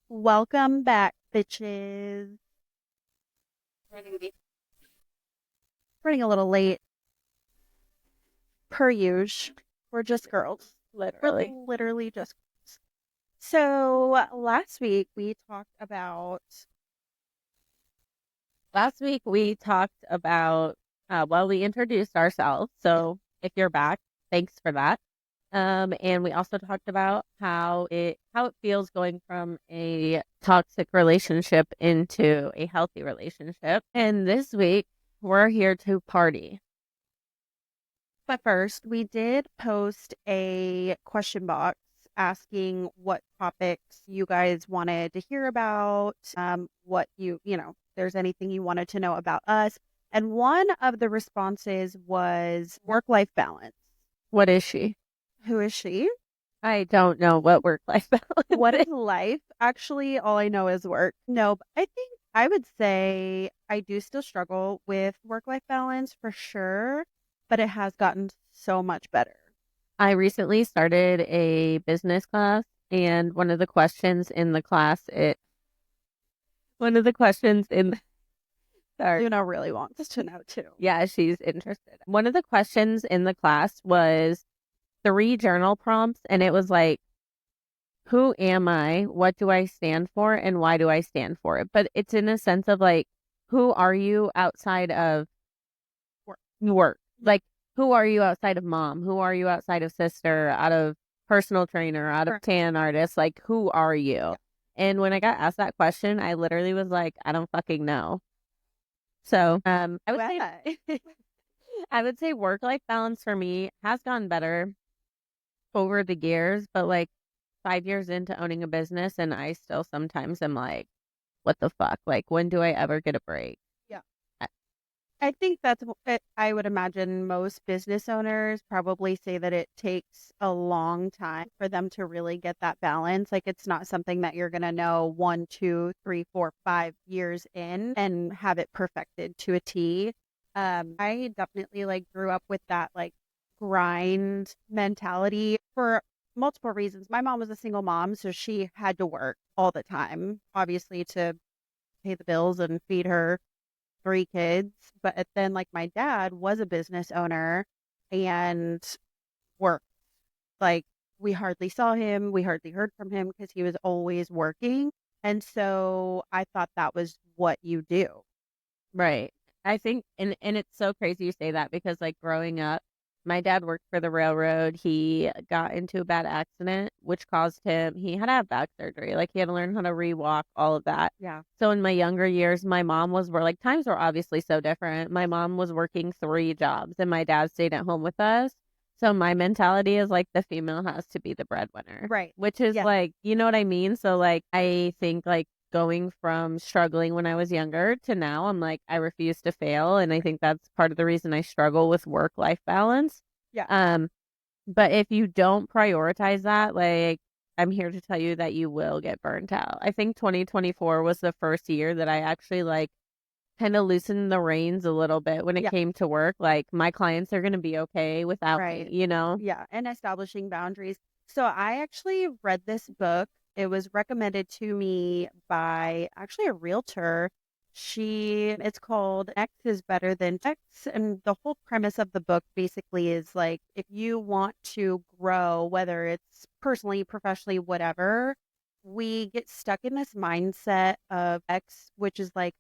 Welcome back, bitches. Running a little late, per usual. We're just girls. Literally. We're literally just girls. So last week we talked about Last week we talked about, we introduced ourselves. So if you're back, thanks for that. And we also talked about how it feels going from a toxic relationship into a healthy relationship. And this week we're here to party. but first we did post a question box asking what topics you guys wanted to hear about, what there's anything you wanted to know about us. And one of the responses was work-life balance. What is she? Who is she? I don't know what work-life balance What is. is life? Actually, all I know is work. No, but I think I would say I do still struggle with work-life balance for sure, but it has gotten so much better. I recently started a business class, and one of the questions in sorry, Luna really wants to know too. yeah, she's interested. One of the questions in the class was three journal prompts, and it was like, who am I? What do I stand for? And why do I stand for it? But it's in a sense of like, who are you outside of Work. work? Like, who are you outside of mom? Who are you outside of sister, out of personal trainer, out of Correct. tan artist? Like, who are you? Yeah. And when I got asked that question, I literally was like, I don't fucking know. So, I would say work life balance for me has gotten better over the years, but like 5 years into owning a business, and I still sometimes am like, what the fuck? Like, when do I ever get a break? Yeah. I- I think I would imagine most business owners probably say that it takes a long time for them to really get that balance. Like it's not something that you're going to know 1, 2, 3, 4, 5 years in and have it perfected to a T. I definitely like grew up with that like grind mentality for multiple reasons. My mom was a single mom, so she had to work all the time, obviously to pay the bills and feed her three kids. But then, like, my dad was a business owner and worked. Like, we hardly saw him, we hardly heard from him because he was always working. And so I thought that was what you do. right. I think, and it's so crazy you say that because like growing up, my dad worked for the railroad. He got into a bad accident, which caused he had to have back surgery. Like he had to learn how to rewalk, all of that. Yeah. So in my younger years, my mom were like, times were obviously so different. My mom was working three jobs and my dad stayed at home with us. So my mentality is like the female has to be the breadwinner, Right. which is Yeah. like, you know what I mean? So like, I think like going from struggling when I was younger to now, I'm like, I refuse to fail. And I think that's part of the reason I struggle with work life balance. Yeah. Um, but if you don't prioritize that, like, I'm here to tell you that you will get burnt out. I think 2024 was the first year that I actually like kind of loosened the reins a little bit when it Yeah. came to work. Like, my clients are going to be okay without me, Right. you know? Yeah. And establishing boundaries. So I actually read this book. It was recommended to me by actually a realtor. It's called X is Better Than X. And the whole premise of the book basically is like, if you want to grow, whether it's personally, professionally, whatever, we get stuck in this mindset of X, which is like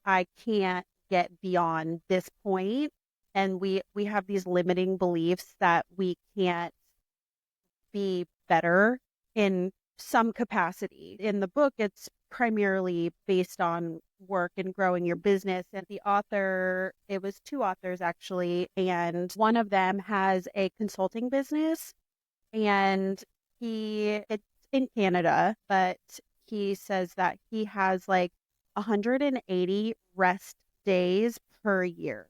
I can't get beyond this point, and we have these limiting beliefs that we can't be better in some capacity. In the book, it's primarily based on work and growing your business. And the author, it was two authors actually, and one of them has a consulting business and it's in Canada, but he says that he has like 180 rest days per year.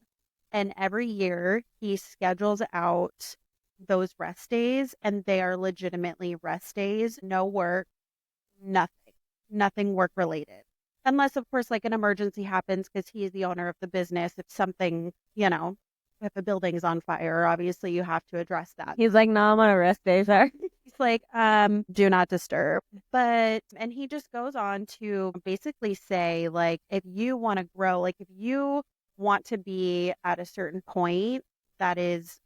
And every year he schedules out those rest days, and they are legitimately rest days, no work, nothing, nothing work related. Unless, of course, like an emergency happens because he is the owner of the business. If something, if a building is on fire, obviously you have to address that. He's like, no, I'm on a rest day, sir. He's like, do not disturb. But, and he just goes on to basically say, like, if you want to grow, like, if you want to be at a certain point that is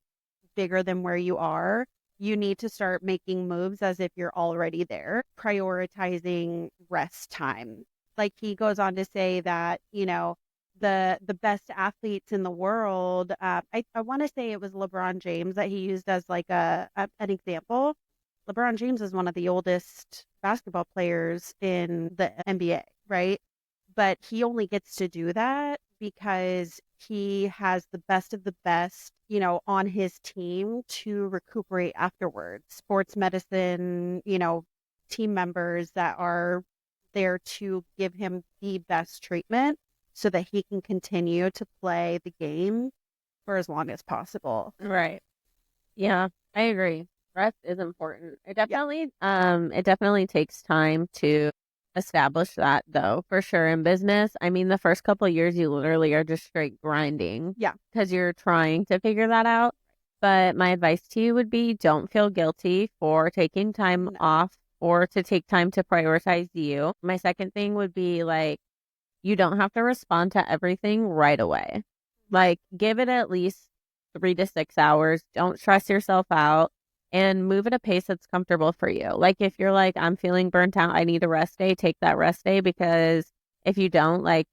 bigger than where you are, you need to start making moves as if you're already there, prioritizing rest time. Like he goes on to say that, the best athletes in the world, I want to say it was LeBron James that he used as like an example. LeBron James is one of the oldest basketball players in the NBA, right? But he only gets to do that because he has the best of the best, on his team to recuperate afterwards. Sports medicine, team members that are there to give him the best treatment so that he can continue to play the game for as long as possible. Right. Yeah, I agree. Rest is important. It Yeah. definitely takes time to establish that though, for sure. In business, I mean, the first couple of years, you literally are just straight grinding. Yeah. Because you're trying to figure that out. But my advice to you would be don't feel guilty for taking time off or to take time to prioritize you. My second thing would be like, you don't have to respond to everything right away. Like, give it at least 3 to 6 hours. Don't stress yourself out and move at a pace that's comfortable for you. Like, if you're like, I'm feeling burnt out, I need a rest day, take that rest day, because if you don't, like,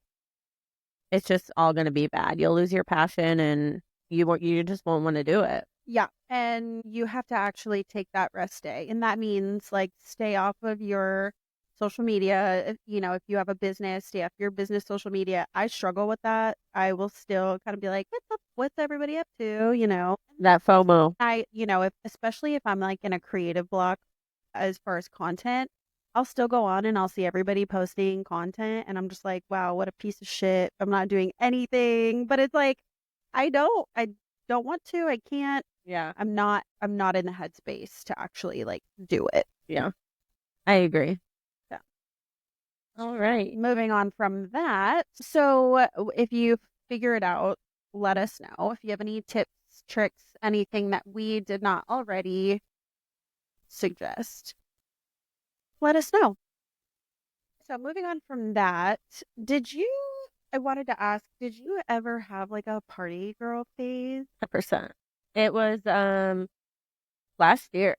it's just all going to be bad. You'll lose your passion and you just won't want to do it. Yeah. And you have to actually take that rest day. And that means like stay off of your social media. If you have a business, stay off your business social media. I struggle with that. I will still kind of be like, what's everybody up to? That FOMO. Especially if I'm like in a creative block as far as content, I'll still go on and I'll see everybody posting content and I'm just like, wow, what a piece of shit. I'm not doing anything. But it's like, I don't want to. I can't. Yeah. I'm not in the headspace to actually like do it. Yeah. I agree. Yeah. All right. Moving on from that. So if you figure it out, let us know. If you have any tips, tricks, anything that we did not already suggest, let us know. So moving on from that, I wanted to ask, did you ever have like a party girl phase? 100%. It was last year.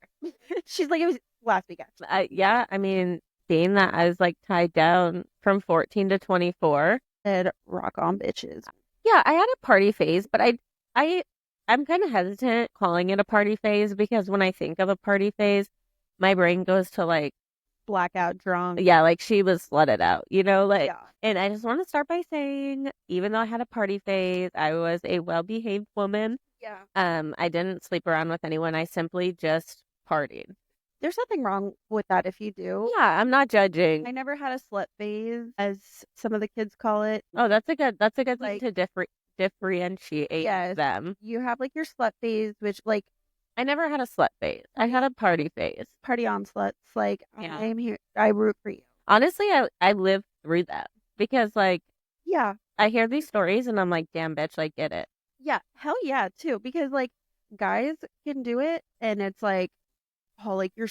She's like, it was last weekend. Yeah, I mean, being that I was like tied down from 14 to 24. Said rock on bitches. Yeah, I had a party phase, but I'm kind of hesitant calling it a party phase because when I think of a party phase, my brain goes to like blackout drunk. Yeah, like she was slutted out, like. Yeah. And I just want to start by saying, even though I had a party phase, I was a well-behaved woman. Yeah. I didn't sleep around with anyone. I simply just partied. There's nothing wrong with that if you do. Yeah, I'm not judging. I never had a slut phase, as some of the kids call it. Oh, that's a good like, thing to differentiate them. You have like your slut phase, which like I never had a slut phase. I had a party phase. Party on sluts. Like, yeah. I am here. I root for you. Honestly, I lived through that because like, yeah, I hear these stories and I'm like, damn bitch, like get it. Yeah, hell yeah, too. Because like guys can do it and it's like, oh, like you're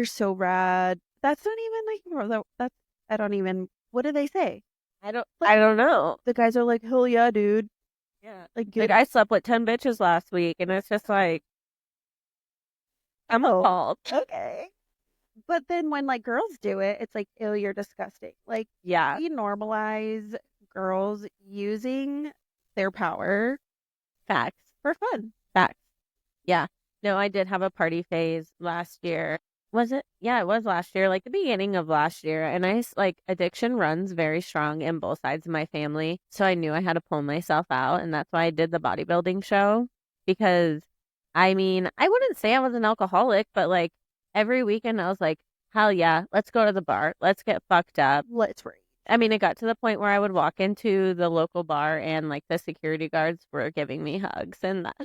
so rad. That's not even like, I don't even, what do they say? I don't know. The guys are like, hell yeah, dude. Yeah. Like I slept with 10 bitches last week and it's just like, I'm appalled. Okay. But then when like girls do it, it's like, ew, you're disgusting. Like, yeah, we normalize girls using their power. Facts. For fun. Facts. Yeah. No, I did have a party phase last year. Was it? Yeah, it was last year, like the beginning of last year. And addiction runs very strong in both sides of my family. So I knew I had to pull myself out. And that's why I did the bodybuilding show. Because, I mean, I wouldn't say I was an alcoholic, but like every weekend I was like, hell yeah, let's go to the bar. Let's get fucked up. Let's rage. I mean, it got to the point where I would walk into the local bar and like the security guards were giving me hugs. And that.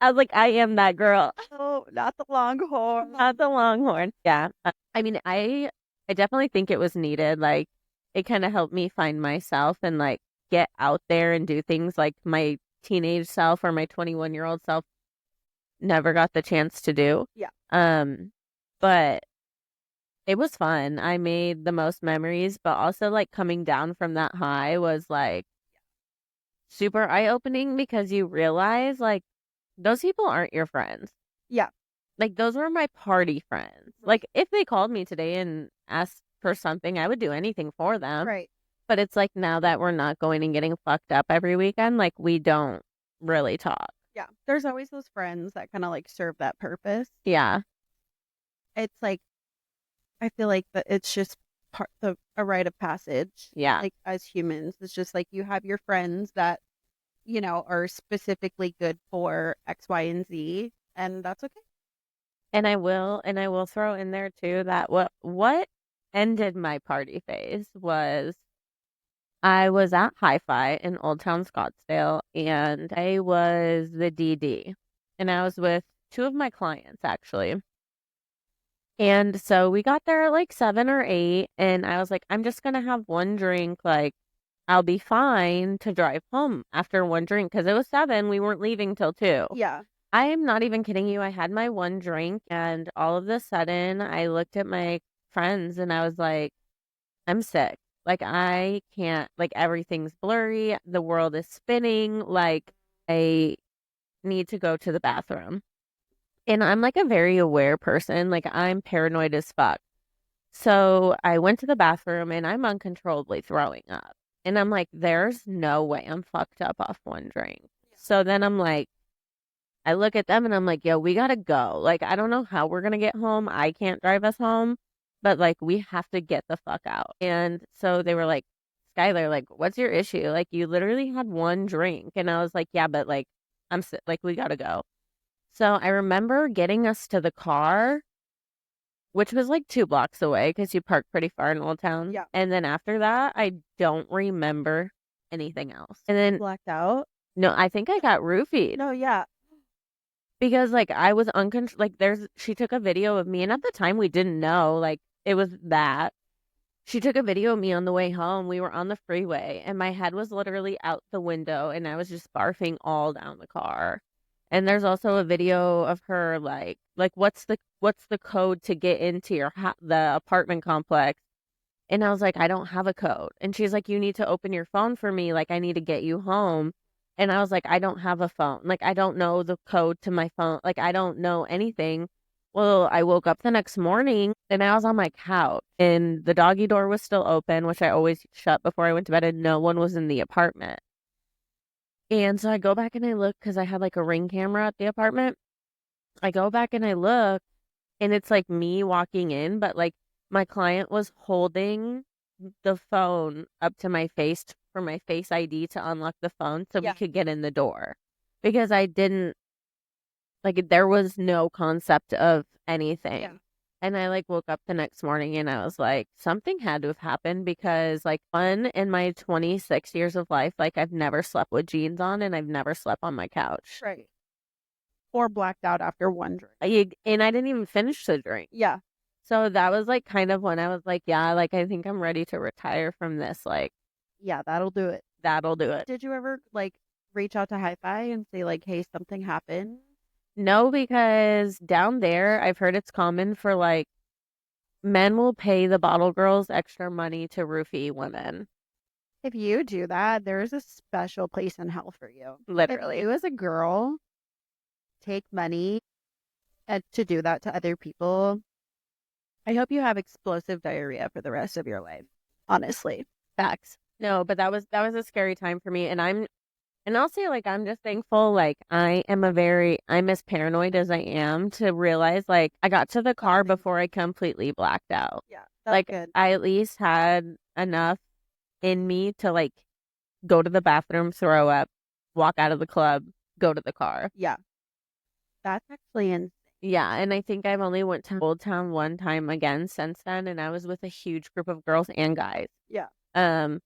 I was like, I am that girl. Oh, not the Longhorn. Not the Longhorn. Yeah. I mean, I definitely think it was needed. Like, it kind of helped me find myself and like get out there and do things like my teenage self or my 21-year-old self never got the chance to do. Yeah. But it was fun. I made the most memories, but also like coming down from that high was like super eye-opening because you realize like those people aren't your friends. Yeah. Like those were my party friends. Like if they called me today and asked for something, I would do anything for them. Right. But it's like now that we're not going and getting fucked up every weekend, like we don't really talk. Yeah. There's always those friends that kind of like serve that purpose. Yeah. It's like, I feel like that it's just a rite of passage. Yeah. Like as humans, it's just like you have your friends that, are specifically good for X, Y, and Z, and that's okay. And I will throw in there too that what ended my party phase was I was at Hi-Fi in Old Town Scottsdale and I was the DD and I was with two of my clients actually. And so we got there at like 7 or 8 and I was like, I'm just going to have one drink. Like I'll be fine to drive home after one drink because it was 7. We weren't leaving till 2. Yeah. I am not even kidding you. I had my one drink and all of a sudden I looked at my friends and I was like, I'm sick. Like I can't, like everything's blurry. The world is spinning. Like I need to go to the bathroom. And I'm like a very aware person. Like I'm paranoid as fuck. So I went to the bathroom and I'm uncontrollably throwing up. And I'm like, there's no way I'm fucked up off one drink. So then I'm like, I look at them and I'm like, yo, we gotta go. Like, I don't know how we're gonna get home. I can't drive us home, but like, we have to get the fuck out. And so they were like, Skyler, like, what's your issue? Like, you literally had one drink. And I was like, yeah, but like, I'm sick. Like, we gotta go. So I remember getting us to the car, which was like 2 blocks away because you park pretty far in Old Town. Yeah. And then after that, I don't remember anything else. And then, Blacked out. no, I think I got roofied. No, yeah. Because like I was like she took a video of me and at the time we didn't know like it was that. She took a video of me on the way home. We were on the freeway and my head was literally out the window and I was just barfing all down the car. And there's also a video of her like what's the code to get into the apartment complex? And I was like, I don't have a code. And she's like, you need to open your phone for me. Like I need to get you home. And I was like, I don't have a phone. Like, I don't know the code to my phone. Like, I don't know anything. Well, I woke up the next morning and I was on my couch and the doggy door was still open, which I always shut before I went to bed, and no one was in the apartment. And so I go back and I look because I had like a Ring camera at the apartment. I go back and I look and it's like me walking in, but like my client was holding the phone up to my face for my Face ID to unlock the phone so we could get in the door because I didn't like there was no concept of anything. Yeah. And I like woke up the next morning and I was like, something had to have happened because like in my 26 years of life, like I've never slept with jeans on and I've never slept on my couch. Right. Or blacked out after one drink. And I didn't even finish the drink. Yeah. So that was like kind of when I was like, yeah, like I think I'm ready to retire from this. Like, yeah, that'll do it. That'll do it. Did you ever like reach out to Hi-Fi and say like, hey, something happened? No, because down there, I've heard it's common for like men will pay the bottle girls extra money to roofie women. If you do that, there's a special place in hell for you. Literally. If you as a girl take money to do that to other people, I hope you have explosive diarrhea for the rest of your life. Honestly. Facts. No, but that was a scary time for me. And I'll say like I'm just thankful like I'm as paranoid as I am to realize like I got to the car before I completely blacked out. Yeah. That's Like good. I at least had enough in me to like go to the bathroom, throw up, walk out of the club, go to the car. Yeah. That's actually insane. Yeah, and I think I've only went to Old Town one time again since then, and I was with a huge group of girls and guys. Yeah. And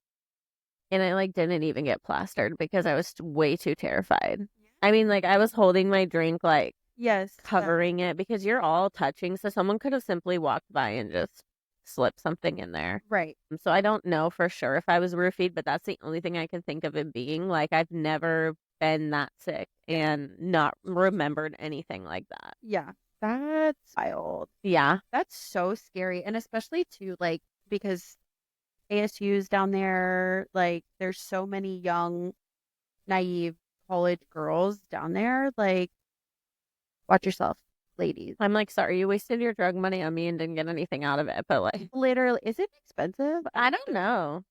I like didn't even get plastered because I was way too terrified. Yeah. I mean, like I was holding my drink like covering it because you're all touching, so someone could have simply walked by and just slipped something in there. Right. So I don't know for sure if I was roofied, but that's the only thing I can think of it being. Like I've never been that sick and not remembered anything like that. Yeah. That's wild. Yeah. That's so scary. And especially too, like, because ASU's down there, like, there's so many young, naive college girls down there. Like, watch yourself, ladies. I'm like, sorry, you wasted your drug money on me and didn't get anything out of it. But like, Literally, is it expensive? I don't know.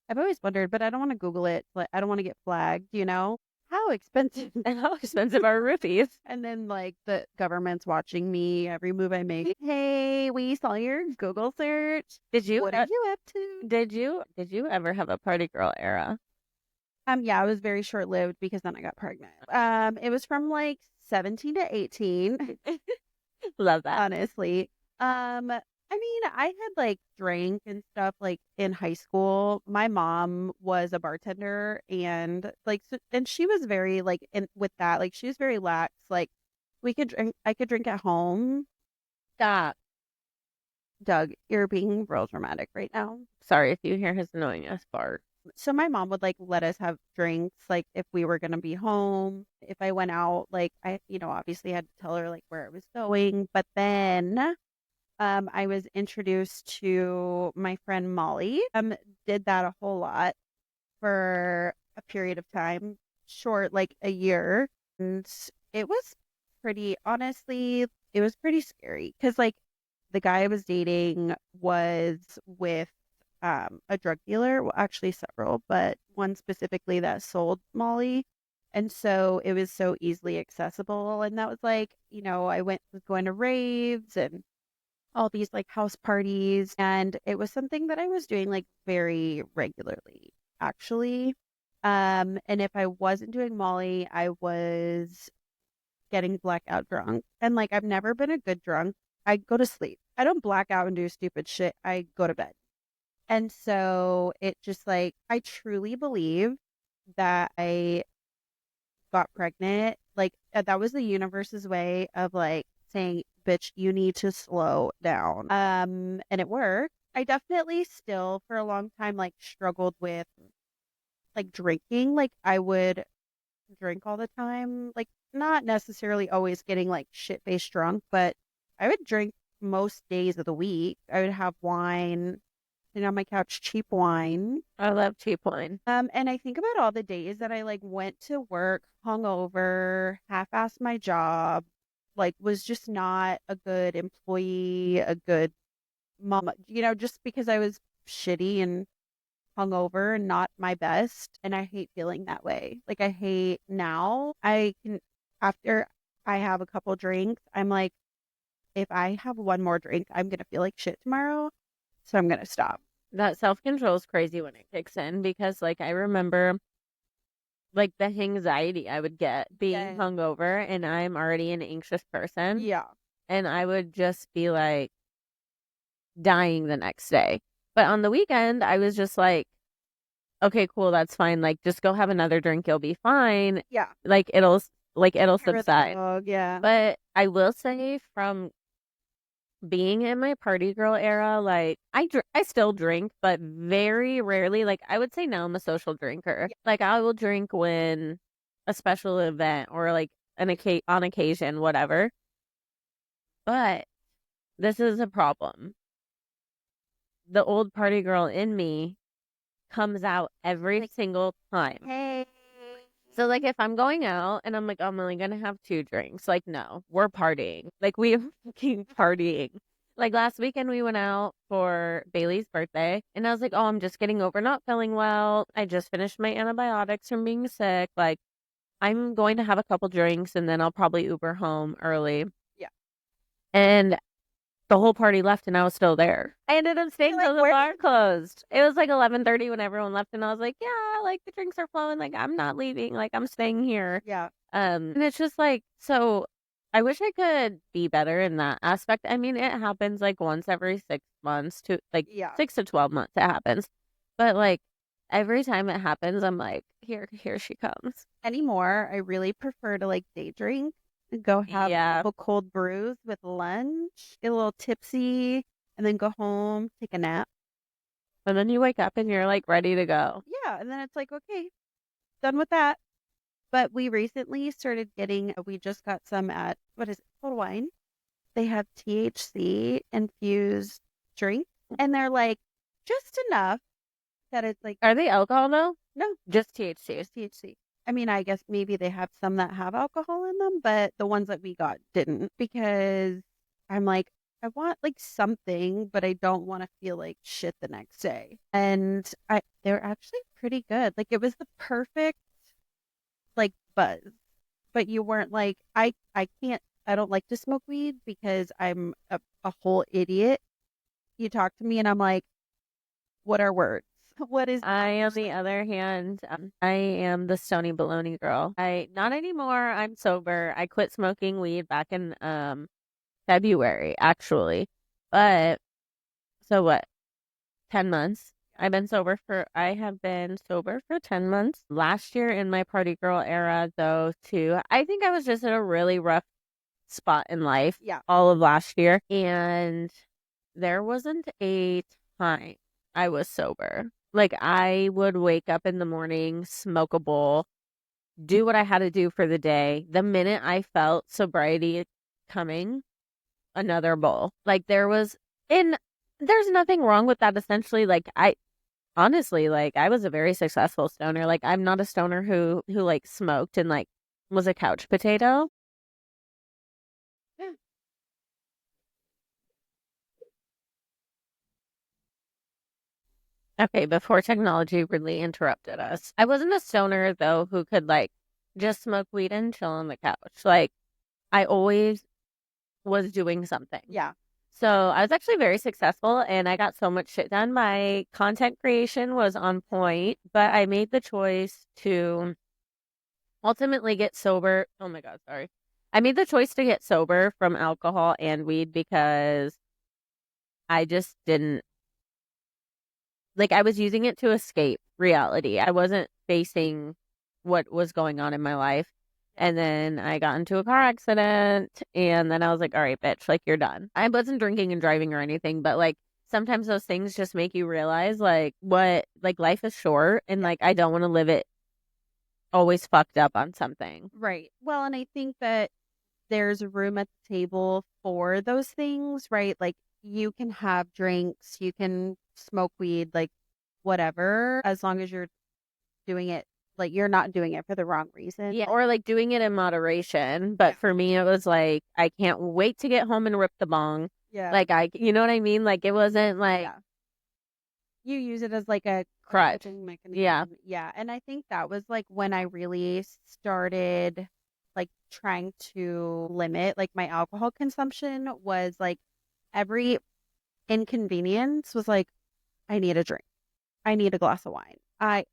I've always wondered, but I don't want to Google it. Like, I don't want to get flagged, you know? How expensive? And how expensive are roofies? And then, like, the government's watching me every move I make. Hey, we saw your Google search. Did you? What are you up to? Did you ever have a party girl era? Yeah, it was very short lived because then I got pregnant. It was from like 17 to 18, Love that. honestly. I mean, I had like drank and stuff like in high school. My mom was a bartender and like and she was very like in with that, like she was very lax. Like I could drink at home. Stop. Doug, you're being real dramatic right now. Sorry if you hear his annoying ass fart. So my mom would like let us have drinks like if we were gonna be home. If I went out, like I, obviously had to tell her like where I was going. But then I was introduced to my friend Molly. Did that a whole lot for a period of time, short, like a year. And it was honestly, it was pretty scary because like the guy I was dating was with a drug dealer, well, actually several, but one specifically that sold Molly. And so it was so easily accessible. And that was like, was going to raves and all these like house parties. And it was something that I was doing like very regularly, actually. And if I wasn't doing Molly, I was getting blackout drunk. And like I've never been a good drunk. I go to sleep. I don't black out and do stupid shit. I go to bed. And so it just like, I truly believe that I got pregnant. Like, that was the universe's way of like saying, bitch, you need to slow down. And it worked. I definitely still, for a long time, like struggled with like drinking. Like, I would drink all the time. Like, not necessarily always getting like shit faced drunk, but I would drink most days of the week. I would have wine on my couch, cheap wine. I love cheap wine. And I think about all the days that I like went to work hungover, half-assed my job, like was just not a good employee, a good mom, just because I was shitty and hungover and not my best. And I hate feeling that way. Like I hate now. After I have a couple drinks, I'm like, if I have one more drink, I'm gonna feel like shit tomorrow. So I'm gonna stop. That self-control is crazy when it kicks in because like I remember like the anxiety I would get being hungover and I'm already an anxious person. Yeah. And I would just be like dying the next day. But on the weekend, I was just like, okay, cool, that's fine. Like just go have another drink, you'll be fine. Yeah. Like it'll subside. Yeah. But I will say from being in my party girl era, like I still drink, but very rarely. Like I would say now I'm a social drinker. Yeah. Like I will drink when a special event or like on occasion, whatever. But this is a problem. The old party girl in me comes out every single time. Hey. So like if I'm going out and I'm like, oh, I'm only gonna have 2 drinks, like no, we're partying. Like we are fucking partying. Like last weekend we went out for Bailey's birthday and I was like, oh, I'm just getting over not feeling well. I just finished my antibiotics from being sick. Like I'm going to have a couple drinks and then I'll probably Uber home early. Yeah. And the whole party left and I was still there. I ended up staying till the bar closed. It was like 11:30 when everyone left and I was like, yeah, like the drinks are flowing. Like I'm not leaving. Like I'm staying here. Yeah. And it's just like, so I wish I could be better in that aspect. I mean, it happens like once every 6 months to like 6 to 12 months it happens. But like every time it happens, I'm like, here she comes. Anymore, I really prefer to like day drink. Go have a couple cold brews with lunch, get a little tipsy, and then go home, take a nap. And then you wake up and you're like ready to go. Yeah, and then it's like, okay, done with that. But we recently started getting, we just got some at, what is it, Total Wine. They have THC infused drinks, and they're like just enough that it's like, Are they alcohol though? no, Just THC. just THC. I mean, I guess maybe they have some that have alcohol in them, but the ones that we got didn't, because I'm like, I want like something, but I don't want to feel like shit the next day. And they're actually pretty good. Like it was the perfect like buzz, but you weren't like, I don't like to smoke weed because I'm a whole idiot. You talk to me and I'm like, what are words? What is I, on the other hand, I am the stony baloney girl. Not anymore. I'm sober. I quit smoking weed back in February, actually. But so what? 10 months. I have been sober for 10 months. Last year in my party girl era, though, too, I think I was just in a really rough spot in life. Yeah. All of last year. And there wasn't a time I was sober. Like, I would wake up in the morning, smoke a bowl, do what I had to do for the day. The minute I felt sobriety coming, another bowl. Like, there's nothing wrong with that, essentially. Like, honestly, like, I was a very successful stoner. Like, I'm not a stoner who like smoked and like was a couch potato. Yeah. Okay, before technology really interrupted us. I wasn't a stoner though who could like just smoke weed and chill on the couch. Like, I always was doing something. Yeah. So I was actually very successful and I got so much shit done. My content creation was on point, but I made the choice to ultimately get sober. Oh my God, sorry. I made the choice to get sober from alcohol and weed because I just didn't like, I was using it to escape reality. I wasn't facing what was going on in my life. And then I got into a car accident and then I was like, all right, bitch, like you're done. I wasn't drinking and driving or anything, but like sometimes those things just make you realize like life is short and like I don't want to live it always fucked up on something. Right. Well, and I think that there's room at the table for those things, right? Like you can have drinks, you can smoke weed, like whatever, as long as you're doing it, like you're not doing it for the wrong reason. Yeah, or like doing it in moderation. But for me, it was like, I can't wait to get home and rip the bong. Yeah. Like, you know what I mean? Like, it wasn't like, Yeah. You use it as like a crutch. coping mechanism. Yeah. Yeah. And I think that was like when I really started like trying to limit like my alcohol consumption, was like every inconvenience was like, I need a drink. I need a glass of wine.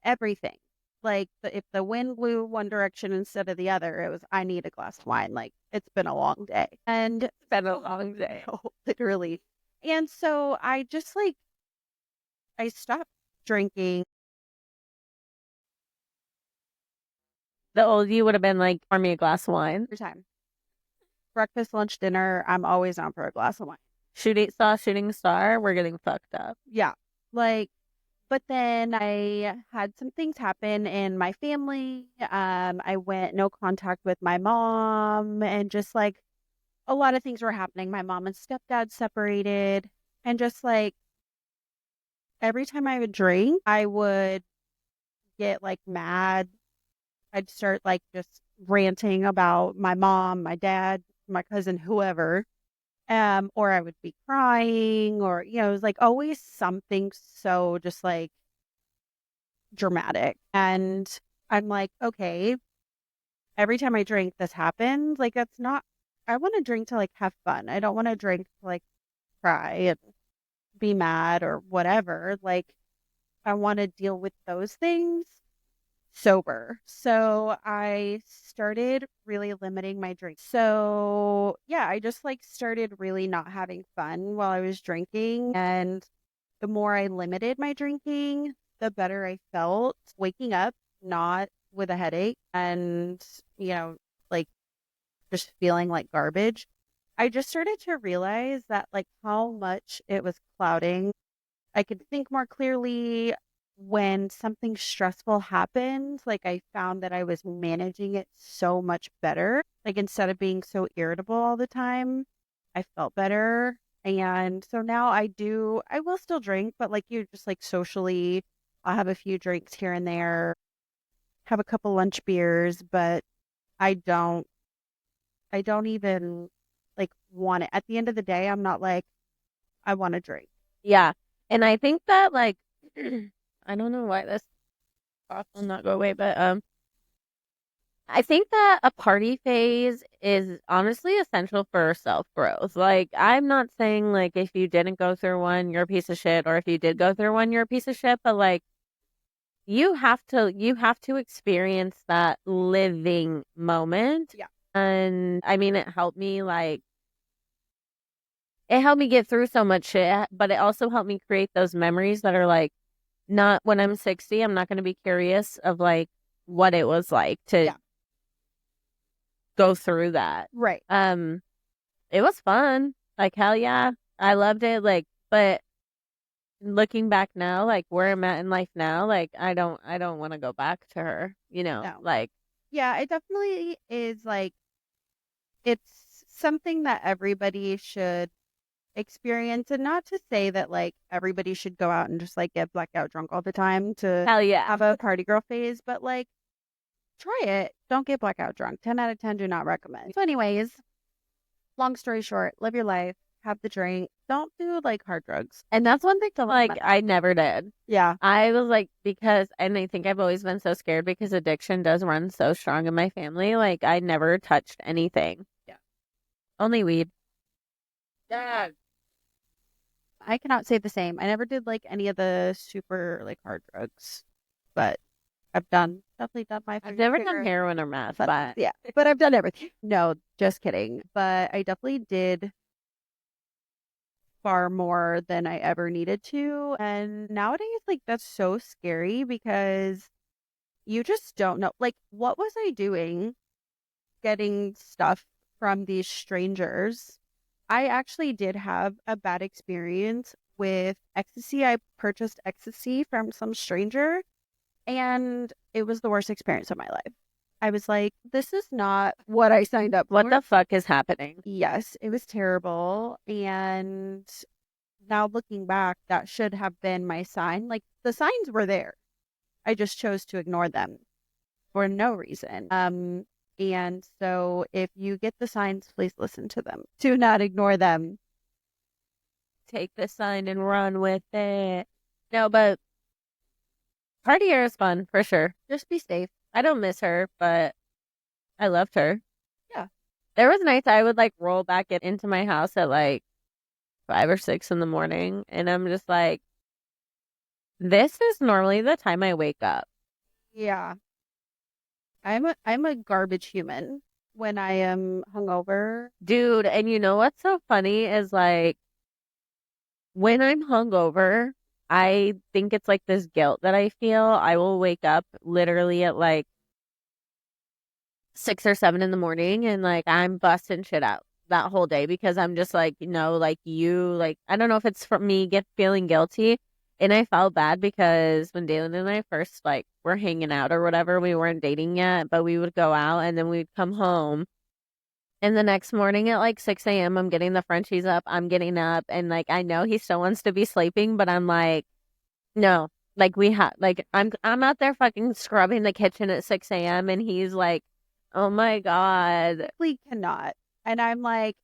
Everything. Like if the wind blew one direction instead of the other, it was, I need a glass of wine. Like it's been a long day. And it's Been a long day. literally. And so I just like, I stopped drinking. The old you would have been like, pour me a glass of wine. Every time. Breakfast, lunch, dinner, I'm always down for a glass of wine. Shooting star, we're getting fucked up. Yeah. Like, but then I had some things happen in my family. I went no contact with my mom, and just like a lot of things were happening. My mom and stepdad separated, and just like every time I would drink, I would get like mad. I'd start like just ranting about my mom, my dad, my cousin, whoever. Or I would be crying, or it was like always something so just like dramatic. And I'm like, okay, every time I drink, this happens. Like, that's not, I want to drink to like have fun. I don't want to drink to like cry and be mad or whatever. Like, I want to deal with those things sober. So I started really limiting my drink. So yeah, I just like started really not having fun while I was drinking. And the more I limited my drinking, the better I felt waking up, not with a headache and, like just feeling like garbage. I just started to realize that like how much it was clouding. I could think more clearly. when something stressful happened, like I found that I was managing it so much better. Like instead of being so irritable all the time, I felt better. And so now I will still drink, but like you just like socially, I'll have a few drinks here and there, have a couple lunch beers, but I don't, I don't even like want it. At the end of the day, I'm not like, I want to drink. Yeah. And I think that like I don't know why this cough will not go away, but I think that a party phase is honestly essential for self growth. Like I'm not saying like if you didn't go through one, you're a piece of shit, or if you did go through one, you're a piece of shit, but like you have to experience that living moment. Yeah. And I mean it helped me get through so much shit, but it also helped me create those memories that are like not when I'm 60, I'm not going to be curious of like what it was like to Yeah. go through that. Right. It was fun. Like hell yeah. I loved it. Like, but looking back now, like where I'm at in life now, like I don't want to go back to her, No. like Yeah, it definitely is like it's something that everybody should experience, and not to say that like everybody should go out and just like get blackout drunk all the time to hell yeah. have a party girl phase, but like try it. Don't get blackout drunk. 10 out of 10 do not recommend. So anyways, long story short, live your life, have the drink. Don't do like hard drugs. And that's one thing that like I never did. Yeah. I was like, because, and I think I've always been so scared because addiction does run so strong in my family. Like, I never touched anything. Yeah. Only weed. Yeah. I cannot say the same. I never did like any of the super like hard drugs, but I've definitely done my I've fair never done share. heroin or meth, but Yeah, but I've done everything. No, just kidding. But I definitely did far more than I ever needed to. And nowadays, like, that's so scary because you just don't know. Like, what was I doing getting stuff from these strangers? I actually did have a bad experience with ecstasy. I purchased ecstasy from some stranger, and it was the worst experience of my life. I was like, this is not what I signed up what for. the fuck is happening? Yes, it was terrible. And now looking back, that should have been my sign. Like the signs were there. I just chose to ignore them for no reason. And so if you get the signs, please listen to them. Do not ignore them. Take the sign and run with it. No, but party year is fun for sure. Just be safe. I don't miss her, but I loved her. Yeah. There was nights I would like roll back into my house at like 5 or 6 in the morning, and I'm just like, this is normally the time I wake up. Yeah. I'm a garbage human when I am hungover. Dude, and you know what's so funny is like when I'm hungover, I think it's like this guilt that I feel. I will wake up literally at like 6 or 7 in the morning and like I'm busting shit out that whole day because I'm just like, like I don't know if it's from me feeling guilty. And I felt bad because when Dalen and I first like were hanging out or whatever, we weren't dating yet, but we would go out and then we'd come home. And the next morning at like 6 a.m., I'm getting the Frenchies up. I'm getting up and like I know he still wants to be sleeping, but I'm like, no. Like we have like I'm out there fucking scrubbing the kitchen at 6 a.m. and he's like, oh my God. We cannot. And I'm like,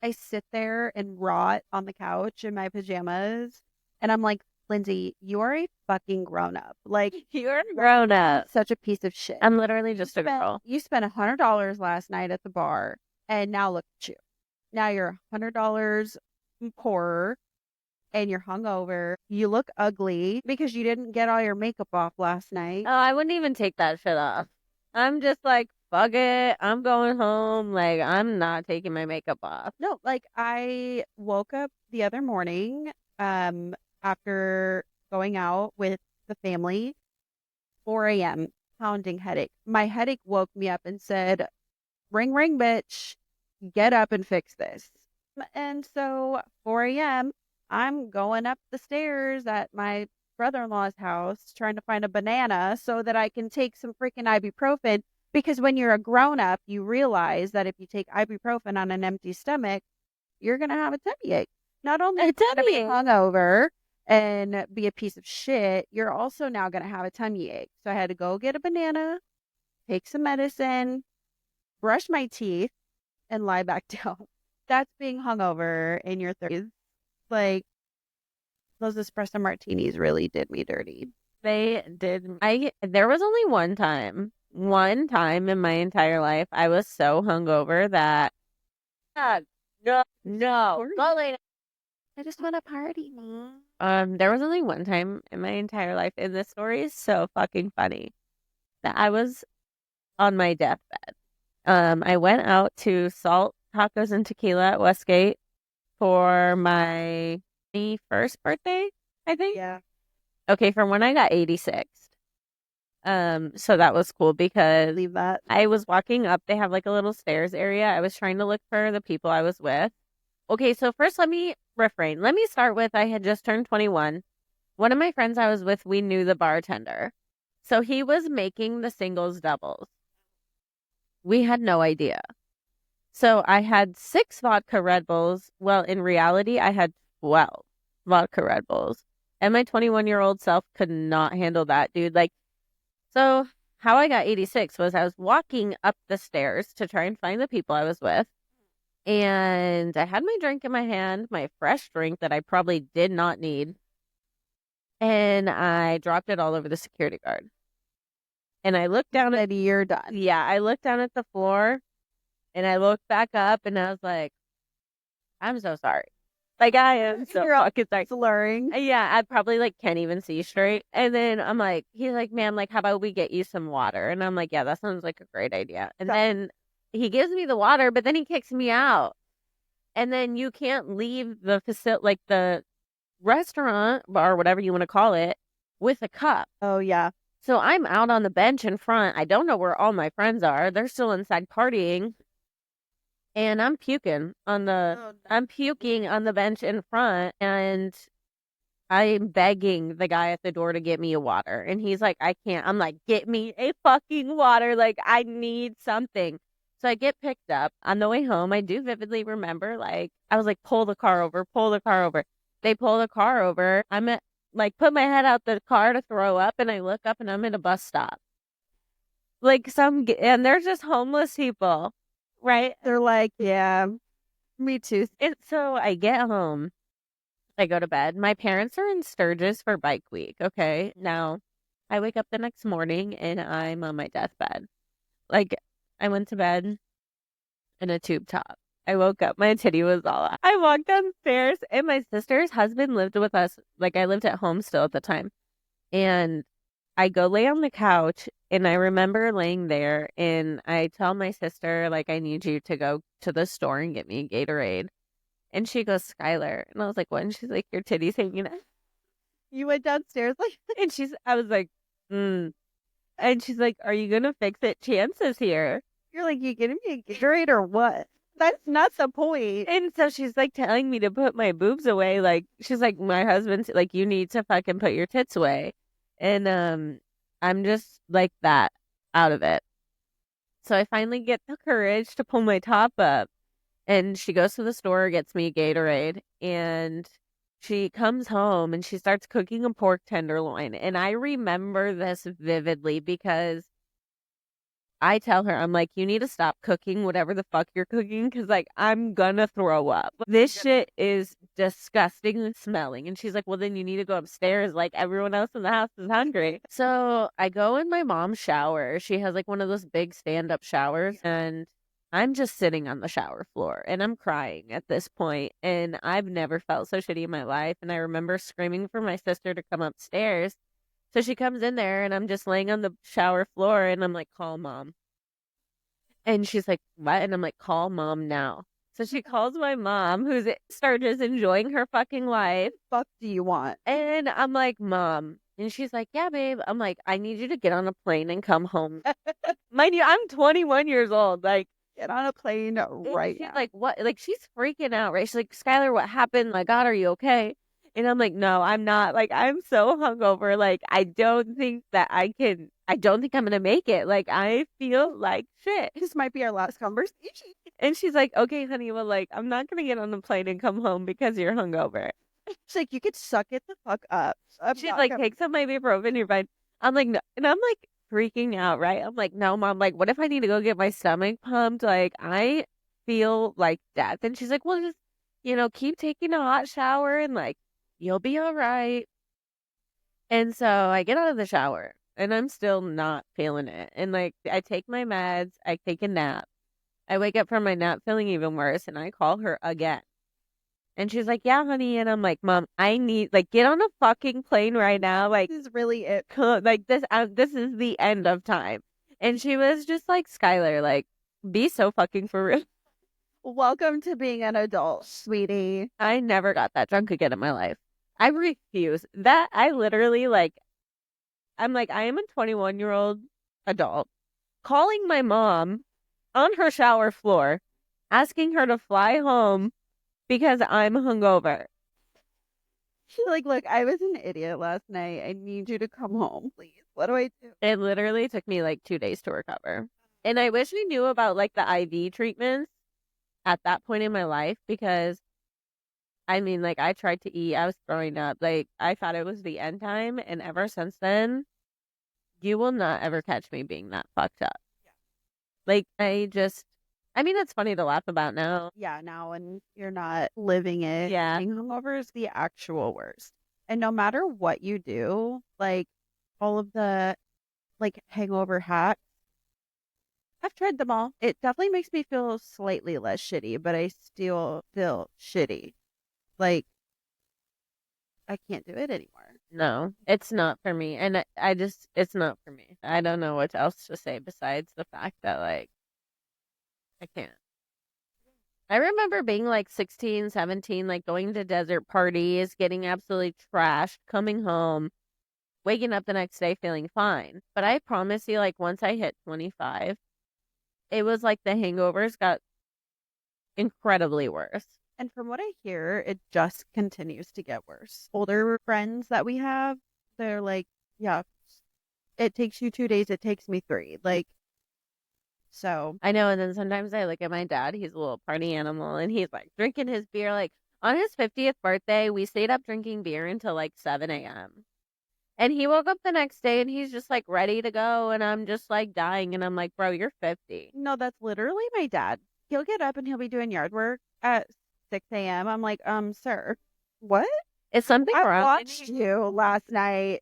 I sit there and rot on the couch in my pajamas. And I'm like, Lindsey, you are a fucking grown up. Like, You're a grown up. Such a piece of shit. I'm literally just a girl. You spent $100 last night at the bar, and now look at you. Now you're $100 poorer, and you're hungover. You look ugly because you didn't get all your makeup off last night. Oh, I wouldn't even take that shit off. I'm just like, fuck it. I'm going home. Like, I'm not taking my makeup off. No, like I woke up the other morning, after going out with the family, 4 a.m., pounding headache. My headache woke me up and said, ring, ring, bitch, get up and fix this. And so 4 a.m., I'm going up the stairs at my brother-in-law's house trying to find a banana so that I can take some freaking ibuprofen. Because when you're a grown up, you realize that if you take ibuprofen on an empty stomach, you're going to have a tummy ache. Not only are you going to be hungover and be a piece of shit, you're also now going to have a tummy ache. So I had to go get a banana, take some medicine, brush my teeth, and lie back down. That's being hungover in your 30s. Like, those espresso martinis really did me dirty. They did. There was only one time in my entire life I was so hungover that no, go lay down. I just want to party. There was only one time in my entire life, and this story is so fucking funny, that I was on my deathbed. I went out to Salt Tacos and Tequila at Westgate for my 21st birthday, I think. Yeah. Okay, from when I got 86. So that was cool because Leave that. I was walking up. They have like a little stairs area. I was trying to look for the people I was with. Okay, so first let me refrain. Let me start with I had just turned 21. One of my friends I was with, we knew the bartender. So he was making the singles doubles. We had no idea. So I had 6 vodka Red Bulls. Well, in reality, I had 12 vodka Red Bulls. And my 21-year-old self could not handle that, dude. Like, so how I got 86 was I was walking up the stairs to try and find the people I was with. And I had my drink in my hand, my fresh drink that I probably did not need. And I dropped it all over the security guard. And I looked down at you're done. Yeah, I looked down at the floor and I looked back up and I was like, I'm so sorry. Like, I am so fucking sorry. Slurring. Yeah, I probably like can't even see straight. And then I'm like, he's like, ma'am, like, how about we get you some water? And I'm like, yeah, that sounds like a great idea. And then he gives me the water, but then he kicks me out. And then you can't leave the facility, like the restaurant or whatever you want to call it, with a cup. Oh, yeah. So I'm out on the bench in front. I don't know where all my friends are. They're still inside partying. And I'm puking on the bench in front, and I'm begging the guy at the door to get me a water. And he's like, I can't. I'm like, get me a fucking water. Like, I need something. So I get picked up. On the way home, I do vividly remember, like, I was like, pull the car over, pull the car over. They pull the car over. I'm at, like, put my head out the car to throw up, and I look up and I'm at a bus stop. Like, and they're just homeless people. Right? They're like, yeah, me too. And so I get home. I go to bed. My parents are in Sturgis for bike week. Okay. Now I wake up the next morning and I'm on my deathbed. Like, I went to bed in a tube top. I woke up. My titty was all out. I walked downstairs and my sister's husband lived with us. Like, I lived at home still at the time. And I go lay on the couch and I remember laying there and I tell my sister, like, I need you to go to the store and get me a Gatorade. And she goes, Skyler. And I was like, what? And she's like, your titty's hanging out. You went downstairs like And I was like, And she's like, are you going to fix it? Chance is here. You're like, you getting me a Gatorade or what? That's not the point. And so she's like telling me to put my boobs away. Like, she's like, my husband's like, you need to fucking put your tits away. And I'm just like that, out of it. So I finally get the courage to pull my top up. And she goes to the store, gets me a Gatorade. And she comes home and she starts cooking a pork tenderloin. And I remember this vividly because I tell her, I'm like, you need to stop cooking whatever the fuck you're cooking because, like, I'm gonna throw up. This shit is disgusting smelling. And she's like, well, then you need to go upstairs. Like, everyone else in the house is hungry. So I go in my mom's shower. She has, like, one of those big stand-up showers. And I'm just sitting on the shower floor. And I'm crying at this point. And I've never felt so shitty in my life. And I remember screaming for my sister to come upstairs. So she comes in there and I'm just laying on the shower floor and I'm like, call mom. And she's like, what? And I'm like, call mom now. So she calls my mom, who's just enjoying her fucking life. Fuck do you want? And I'm like, mom. And she's like, yeah, babe. I'm like, I need you to get on a plane and come home. Mind you, I'm 21 years old. Like, get on a plane right now. She's like, what? Like, she's freaking out, right? She's like, Skyler, what happened? My God, are you okay? And I'm like, no, I'm not. Like, I'm so hungover. Like, I don't think I'm going to make it. Like, I feel like shit. This might be our last conversation. And she's like, okay, honey, well, like, I'm not going to get on the plane and come home because you're hungover. She's like, you could suck it the fuck up. She's like, take some ibuprofen, you're fine. I'm like, no. And I'm like freaking out, right? I'm like, no, mom, like, what if I need to go get my stomach pumped? Like, I feel like death. And she's like, well, just, keep taking a hot shower and like, you'll be all right. And so I get out of the shower and I'm still not feeling it. And like, I take my meds, I take a nap. I wake up from my nap feeling even worse and I call her again. And she's like, yeah, honey. And I'm like, mom, I need, like, get on a fucking plane right now. Like, This is really it. like this is the end of time. And she was just like, Skyler, like, be so fucking for real. Welcome to being an adult, sweetie. I never got that drunk again in my life. I refuse. That, I literally, like, I'm like, I am a 21-year-old adult calling my mom on her shower floor, asking her to fly home because I'm hungover. She's like, look, I was an idiot last night. I need you to come home, please. What do I do? It literally took me like 2 days to recover. And I wish we knew about like the IV treatments at that point in my life because I mean, like I tried to eat, I was throwing up. Like I thought it was the end time. And ever since then, you will not ever catch me being that fucked up. Yeah. Like I mean, it's funny to laugh about now. Yeah, now when you're not living it, Yeah. being hungover is the actual worst. And no matter what you do, like all of the like hangover hacks, I've tried them all. It definitely makes me feel slightly less shitty, but I still feel shitty. Like I can't do it anymore. No, it's not for me. And I just, it's not for me. I don't know what else to say besides the fact that like, I can't. I remember being like 16, 17, like going to desert parties, getting absolutely trashed, coming home, waking up the next day feeling fine. But I promise you, like once I hit 25, it was like the hangovers got incredibly worse. And from what I hear, it just continues to get worse. Older friends that we have, they're like, yeah, it takes you 2 days, it takes me 3. Like, so. I know. And then sometimes I look at my dad, he's a little party animal, and he's like drinking his beer. Like on his 50th birthday, we stayed up drinking beer until like 7 a.m. And he woke up the next day and he's just like ready to go. And I'm just like dying. And I'm like, bro, you're 50. No, that's literally my dad. He'll get up and he'll be doing yard work at 6 a.m. I'm like, sir, what? Is something I wrong? watched you last night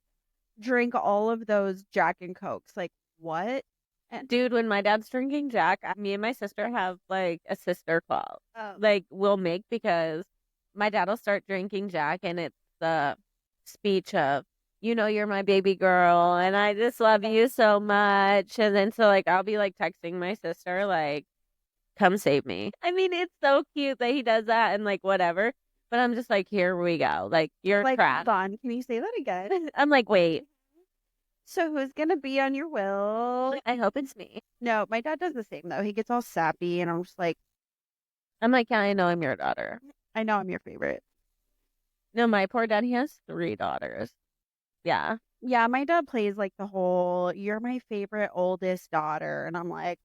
drink all of those Jack and Cokes. Like, what? And Dude, when my dad's drinking Jack, me and my sister have like a sister club. oh, Like we'll make because my dad will start drinking Jack and it's the speech of, you're my baby girl and I just love you so much. And then so like I'll be like texting my sister like, come save me. I mean, it's so cute that he does that and like whatever. But I'm just like, here we go. Like you're like, trash. hold on, can you say that again? I'm like, wait, So who's gonna be on your will? I hope it's me. No, my dad does the same though. He gets all sappy, and I'm just like, I'm like, yeah, I know I'm your daughter. I know I'm your favorite. No, my poor dad, he has 3 daughters. Yeah. Yeah, my dad plays like the whole "you're my favorite oldest daughter," and I'm like,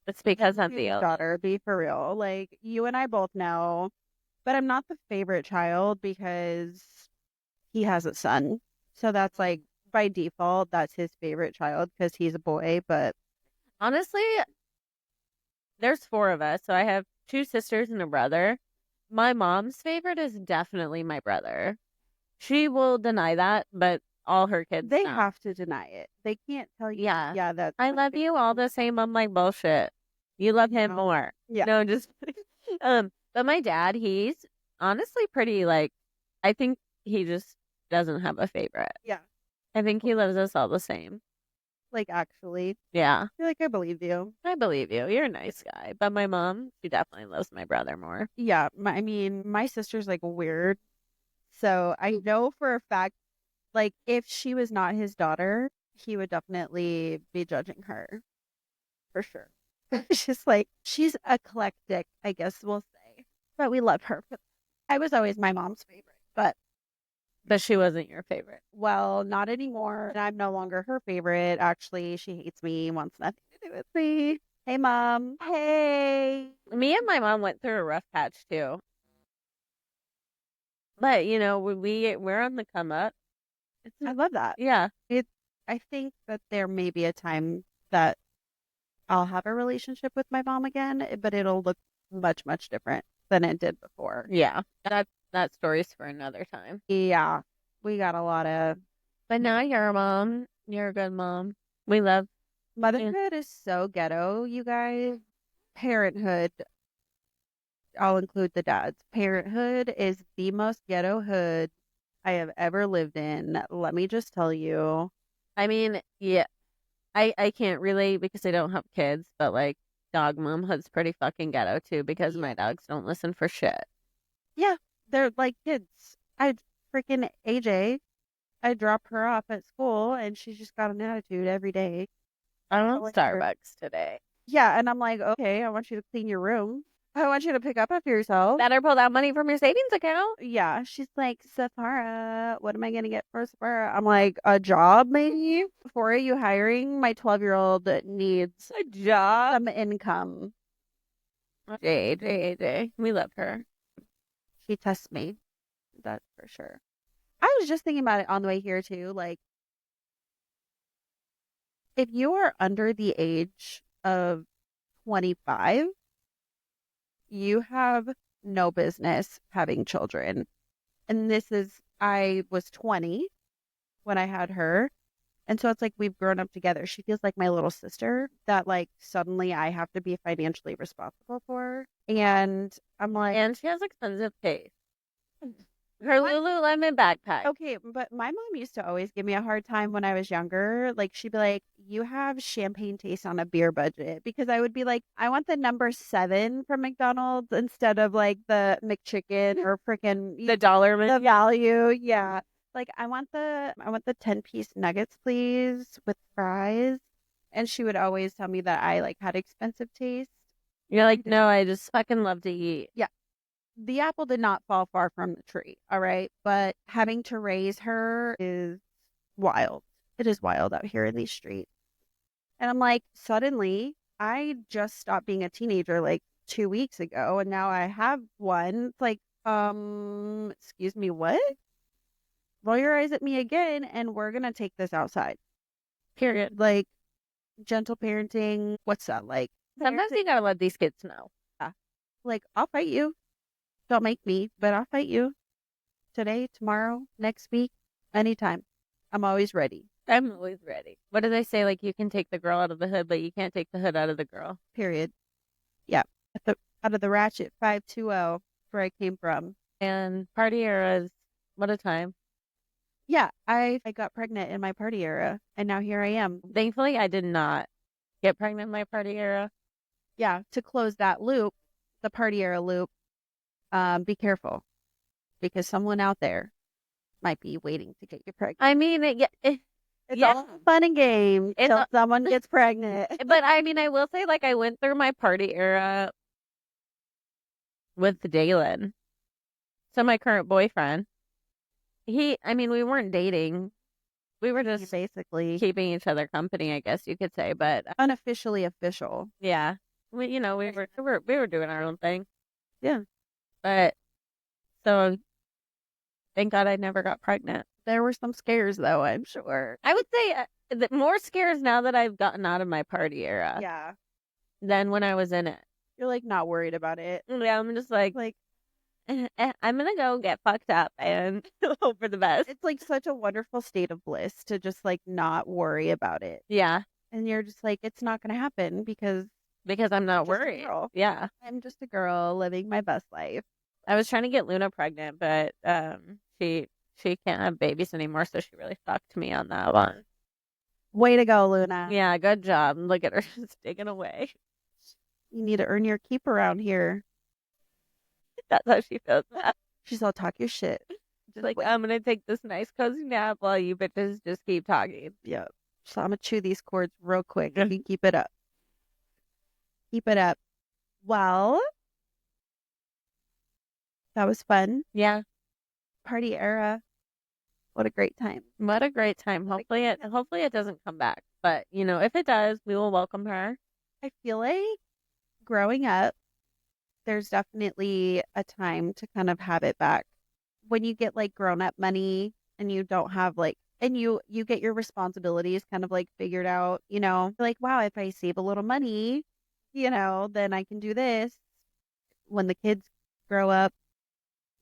It's because I'm "Your the daughter, be for real." Like you and I both know, but I'm not the favorite child because he has a son, so that's like by default that's his favorite child because he's a boy. But honestly, there's 4 of us, so I have 2 sisters and a brother. My mom's favorite is definitely my brother. She will deny that, but all her kids they know. have to deny it. They can't tell you. Yeah. Yeah, that's I love you all the same. I'm like, bullshit. You love him No. more. Yeah. No, just but my dad, he's honestly pretty like I think he just doesn't have a favorite. Yeah. I think he loves us all the same. Like actually, Yeah. I feel like I believe you. I believe you. You're a nice guy. But my mom, she definitely loves my brother more. Yeah, I mean, my sister's like weird. So I know for a fact, like, if she was not his daughter, he would definitely be judging her for sure. She's like, she's eclectic, I guess we'll say. But we love her. I was always my mom's favorite, but But she wasn't your favorite. Well, not anymore. And I'm no longer her favorite. Actually, she hates me, wants nothing to do with me. Hey, Mom. Hey. Me and my mom went through a rough patch too. But we're on the come up. I love that. Yeah. I think that there may be a time that I'll have a relationship with my mom again, but it'll look much, much different than it did before. Yeah. That story's for another time. Yeah. We got a lot of But now you're a mom. You're a good mom. We love motherhood is so ghetto, you guys. Parenthood, I'll include the dads. Parenthood is the most ghetto hood I have ever lived in. Let me just tell you. I mean, yeah. I can't relate because I don't have kids, but like dog momhood's pretty fucking ghetto too because my dogs don't listen for shit. Yeah, they're like kids. I freaking AJ, I drop her off at school and she's just got an attitude every day. I I want like her. Starbucks today. Yeah, and I'm like, okay, I want you to clean your room. I want you to pick up after yourself. Better pull that money from your savings account. Yeah, she's like, Sephora, what am I gonna get for Sephora? I'm like, a job maybe? Before are you hiring? My 12-year-old needs A job. some income. AJ. We love her. She tests me. That's for sure. I was just thinking about it on the way here too. Like, if you are under the age of 25, you have no business having children. And I was 20 when I had her. And so it's like we've grown up together. She feels like my little sister that like suddenly I have to be financially responsible for. And I'm like, And she has expensive taste. Her Lululemon backpack. okay, but my mom used to always give me a hard time when I was younger. Like she'd be like, "You have champagne taste on a beer budget," because I would be like, "I want the number 7 from McDonald's instead of like the McChicken or freaking The dollar the value." Yeah, like I want the 10-piece nuggets, please, with fries. And she would always tell me that I like had expensive taste. You're like, no, I just fucking love to eat. Yeah. The apple did not fall far from the tree, all right? But having to raise her is wild. It is wild out here in these streets. And I'm like, suddenly, I just stopped being a teenager like 2 weeks ago, and now I have one. It's like, excuse me, what? Roll your eyes at me again, and we're gonna take this outside. Period. Like, gentle parenting. What's that like? Sometimes you gotta let these kids know. Yeah. Like, I'll fight you. Don't make me, but I'll fight you. Today, tomorrow, next week, anytime. I'm always ready. I'm always ready. What do they say? Like, you can take the girl out of the hood, but you can't take the hood out of the girl. Period. Yeah. Out of the ratchet 520, where I came from. And party eras, what a time. Yeah, I got pregnant in my party era, and now here I am. Thankfully, I did not get pregnant in my party era. Yeah, to close that loop, the party era loop, be careful, because someone out there might be waiting to get you pregnant. I mean, It's all fun and games until someone gets pregnant. But I mean, I will say, like, I went through my party era with Dalen. So my current boyfriend, we weren't dating. We were just basically keeping each other company, I guess you could say. But unofficially official. yeah, we were doing our own thing. Yeah. But so thank God I never got pregnant. There were some scares, though, I'm sure. I would say more scares now that I've gotten out of my party era. Yeah. Than when I was in it. You're like not worried about it. Yeah, I'm just like I'm gonna go get fucked up and hope for the best. It's like such a wonderful state of bliss to just like not worry about it. Yeah. And you're just like, it's not gonna happen because I'm not worried. Yeah. I'm just a girl living my best life. I was trying to get Luna pregnant, but she can't have babies anymore, so she really fucked me on that one. Way to go, Luna. Yeah, good job. Look at her just digging away. You need to earn your keep around here. That's how she feels. She's all talk your shit. Just like, I'm gonna take this nice cozy nap while you bitches just keep talking. Yep. So I'm gonna chew these cords real quick if you keep it up. Keep it up. Well, that was fun. Yeah. Party era. What a great time. What a great time. Hopefully it doesn't come back. But, if it does, we will welcome her. I feel like growing up, there's definitely a time to kind of have it back. When you get like grown up money and you don't have like and you get your responsibilities kind of like figured out, like wow, if I save a little money, then I can do this. When the kids grow up,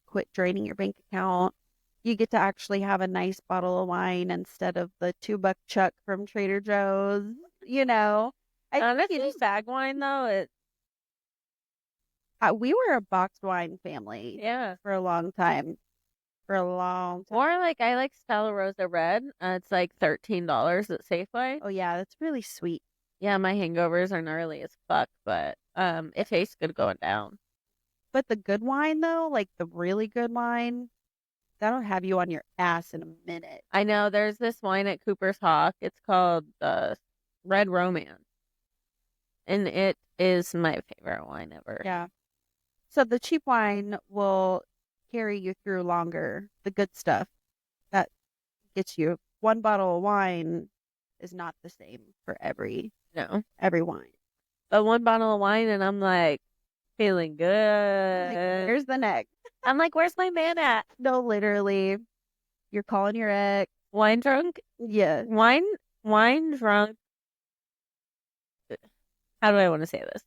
quit draining your bank account, you get to actually have a nice bottle of wine instead of the $2 chuck from Trader Joe's, I Honestly, bag wine though, we were a boxed wine family yeah. for a long time. For a long time. Or like I like Stella Rosa Red. It's like $13 at Safeway. Oh yeah, that's really sweet. Yeah, my hangovers are gnarly as fuck, but it tastes good going down. But the good wine though, like the really good wine, that'll have you on your ass in a minute. I know there's this wine at Cooper's Hawk. It's called the Red Romance. And it is my favorite wine ever. Yeah. So the cheap wine will carry you through longer. The good stuff that gets you. One bottle of wine is not the same for every wine. But one bottle of wine and I'm like feeling good. Here's the next. I'm like, where's my man at? No, literally. You're calling your ex. Wine drunk? Yeah. Wine drunk. How do I want to say this?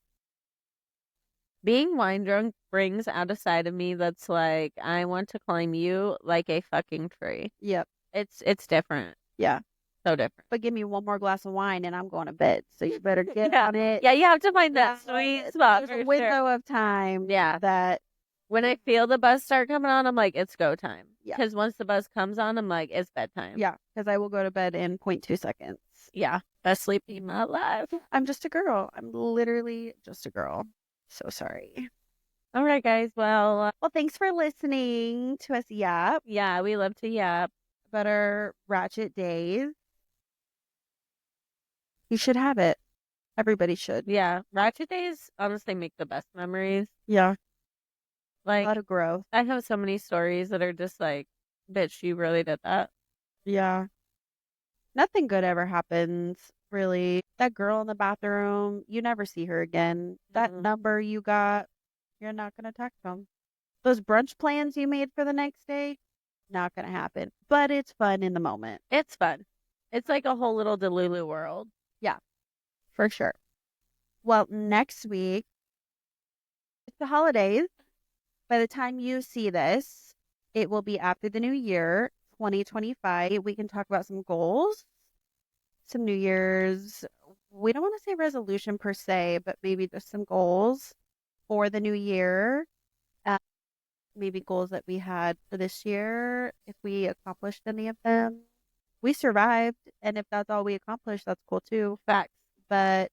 Being wine drunk brings out a side of me that's like, I want to climb you like a fucking tree. Yep. It's different. Yeah. So different. But give me one more glass of wine and I'm going to bed. So you better get on it. Yeah, you have to find that sweet spot. There's a window of time. Yeah. That when I feel the buzz start coming on, I'm like, it's go time. Yeah. Because once the buzz comes on, I'm like, it's bedtime. Yeah. Because I will go to bed in 0.2 seconds. Yeah. Best sleep in my life. I'm just a girl. I'm literally just a girl. So sorry. All right, guys. Well, thanks for listening to us yap. Yeah, we love to yap about our ratchet days. You should have it. Everybody should. Yeah. Ratchet days honestly make the best memories. Yeah. Like a lot of growth. I have so many stories that are just like, bitch, you really did that. Yeah. Nothing good ever happens, really. That girl in the bathroom, you never see her again. That number you got, you're not going to text them. Those brunch plans you made for the next day, not going to happen. But it's fun in the moment. It's fun. It's like a whole little Delulu world. Yeah, for sure. Well, next week, it's the holidays. By the time you see this, it will be after the new year, 2025. We can talk about some goals, some New Year's. We don't want to say resolution per se, but maybe just some goals for the new year. Maybe goals that we had for this year, if we accomplished any of them. We survived, and if that's all we accomplished, that's cool too. Facts. But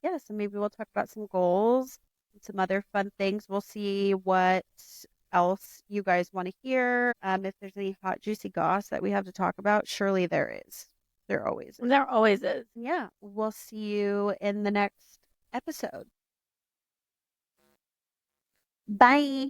yeah, so maybe we'll talk about some goals and some other fun things. We'll see what else you guys want to hear. If there's any hot, juicy goss that we have to talk about, surely there is. There always is. There always is. Yeah. We'll see you in the next episode. Bye.